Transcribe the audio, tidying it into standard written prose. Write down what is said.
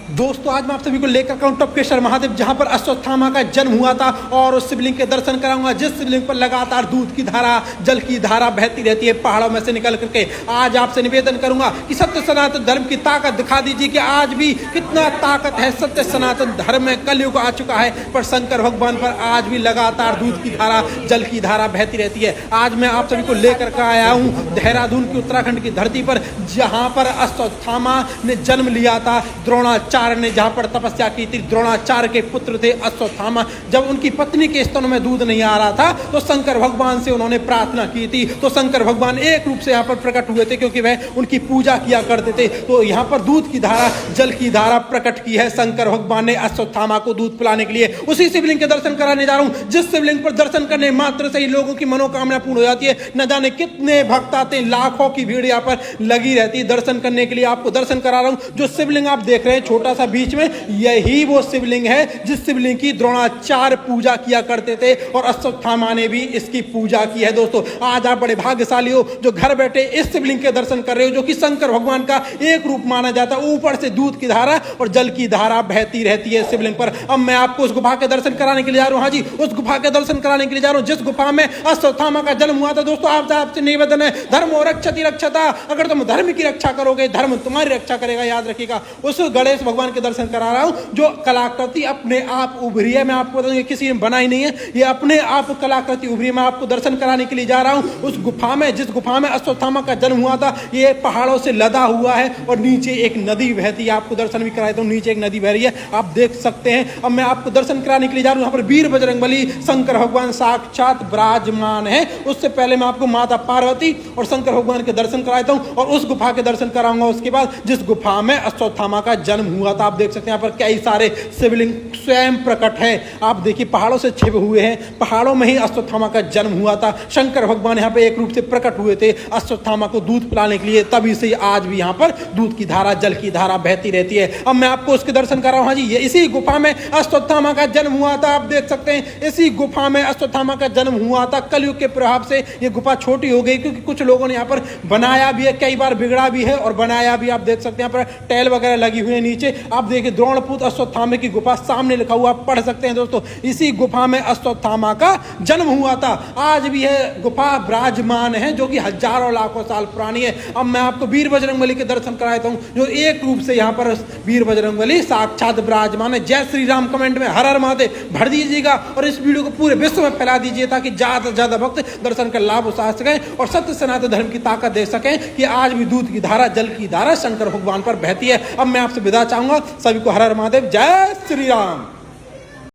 दोस्तों आज मैं आप सभी को लेकर का टपकेश्वर महादेव, जहां पर अश्वत्थामा का जन्म हुआ था और उस शिवलिंग के दर्शन कराऊंगा जिस शिवलिंग पर लगातार दूध की धारा, जल की धारा बहती रहती है पहाड़ों में से निकल करके। आज आपसे निवेदन करूंगा कि सत्य सनातन धर्म की ताकत दिखा दीजिए कि आज भी कितना ताकत है सत्य सनातन धर्म में। कलयुग आ चुका है पर शंकर भगवान पर आज भी लगातार दूध की धारा, जल की धारा बहती रहती है। आज मैं आप सभी को लेकर के आया हूँ देहरादून की उत्तराखंड की धरती पर, जहाँ पर अश्वत्थामा ने जन्म लिया था। द्रोणाचार्य ने जहां पर तपस्या की थी, द्रोणाचार्य के पुत्र थे अश्वत्थामा। जब उनकी पत्नी के स्तनों में दूध नहीं आ रहा था तो शंकर भगवान से उन्होंने प्रार्थना की थी, तो शंकर भगवान एक रूप से यहाँ पर प्रकट हुए थे क्योंकि वह उनकी पूजा किया करते थे। तो यहाँ पर दूध की धारा, जल की धारा प्रकट की है शंकर भगवान ने अश्वत्थामा को दूध पिलाने के लिए। उसी शिवलिंग के दर्शन कराने जा रहा हूं जिस शिवलिंग पर दर्शन करने मात्र से ही लोगों की मनोकामना पूर्ण हो जाती है। न जाने कितने भक्त आते हैं, लाखों की भीड़ यहाँ पर लगी रहती है दर्शन करने के लिए। आपको दर्शन करा रहा हूं। जो शिवलिंग आप देख रहे हैं छोटा सा बीच में, यही वो शिवलिंग है जिस शिवलिंग की द्रोणाचार्य पूजा किया करते थे और अश्वत्थामा ने भी इसकी पूजा की है। दोस्तों आज आप बड़े भाग्यशाली हो जो घर बैठे इस शिवलिंग के दर्शन कर रहे हो, जो कि शंकर भगवान का एक रूप माना जाता है। ऊपर से दूध की धारा और जल की धारा बहती रहती है शिवलिंग पर। अब मैं आपको उस गुफा के दर्शन कराने के लिए जा रहा हूं। हाँ जी, उस गुफा के दर्शन कराने के लिए जा रहा हूं जिस गुफा में अश्वत्थामा का जन्म हुआ था। दोस्तों आपसे निवेदन है, धर्म रक्षति रक्षता। अगर तुम धर्म की रक्षा करोगे धर्म तुम्हारी रक्षा करेगा, याद रखिएगा। उस गणेश भगवान के दर्शन करा रहा हूं जो कलाकृति अपने आप उभरी है। मैं आपको बताऊंगा किसी ने बनाई नहीं है, ये अपने आप कलाकृति उभरी है। मैं आपको दर्शन कराने के लिए जा रहा हूं उस गुफा में जिस गुफा में अश्वत्थामा का जन्म हुआ था। ये पहाड़ों से लदा हुआ है और नीचे एक नदी बहती है। आपको दर्शन भी कराता हूं, नीचे एक नदी बह रही है, आप देख सकते हैं। अब मैं आपको दर्शन कराने के लिए जा रहा हूं। यहाँ पर वीर बजरंगबली शंकर भगवान साक्षात विराजमान है। उससे पहले मैं आपको माता पार्वती और शंकर भगवान के दर्शन कराता हूं और उस गुफा के दर्शन कराऊंगा उसके बाद जिस गुफा में अश्वत्थामा का जन्म हुआ था। आप देख सकते हैं यहाँ पर कई सारे शिवलिंग स्वयं प्रकट है। आप देखिए पहाड़ों से छिपे हुए हैं, पहाड़ों में ही अश्वत्थामा का जन्म हुआ था। शंकर भगवान यहाँ पे एक रूप से प्रकट हुए थे अश्वत्थामा को दूध पिलाने के लिए, तभी से आज भी यहाँ पर दूध की धारा, जल की धारा बहती रहती है। अब मैं आपको उसके दर्शन कर रहा हूँ। हाँ जी, ये इसी गुफा में अश्वत्थामा का जन्म हुआ था। आप देख सकते हैं इसी गुफा में अश्वत्थामा का जन्म हुआ था। कलयुग के प्रभाव से ये गुफा छोटी हो गई क्योंकि कुछ लोगों ने यहाँ पर बनाया भी है, कई बार बिगड़ा भी है और बनाया भी। आप देख सकते हैं यहाँ पर टैल वगैरह लगी हुई है नीचे। आप देखिए द्रोणपुत्र अश्वत्थामा की गुफा सामने लिखा हुआ आप पढ़ सकते हैं। दोस्तों इसी गुफा में अश्वत्थामा का जन्म हुआ था। आज भी है गुफा विराजमान है जो कि हजारों लाखों साल पुरानी है। अब मैं आपको वीर बजरंगबली के दर्शन कराता हूं जो एक रूप से यहाँ पर वीर बजरंगबली साक्षात विराजमान है। जय श्री राम कमेंट में हर हर महादेव भर दीजिएगा और इस वीडियो को पूरे विश्व में फैला दीजिए ताकि ज्यादा से ज्यादा भक्त दर्शन का लाभ उठा सकें और सत्य सनातन धर्म की ताकत देख सकें कि आज भी दूध की धारा, जल की धारा शंकर भगवान पर बहती है। अब मैं आपसे विदा चाहूंगा। सभी को हर हर महादेव, जय श्री राम।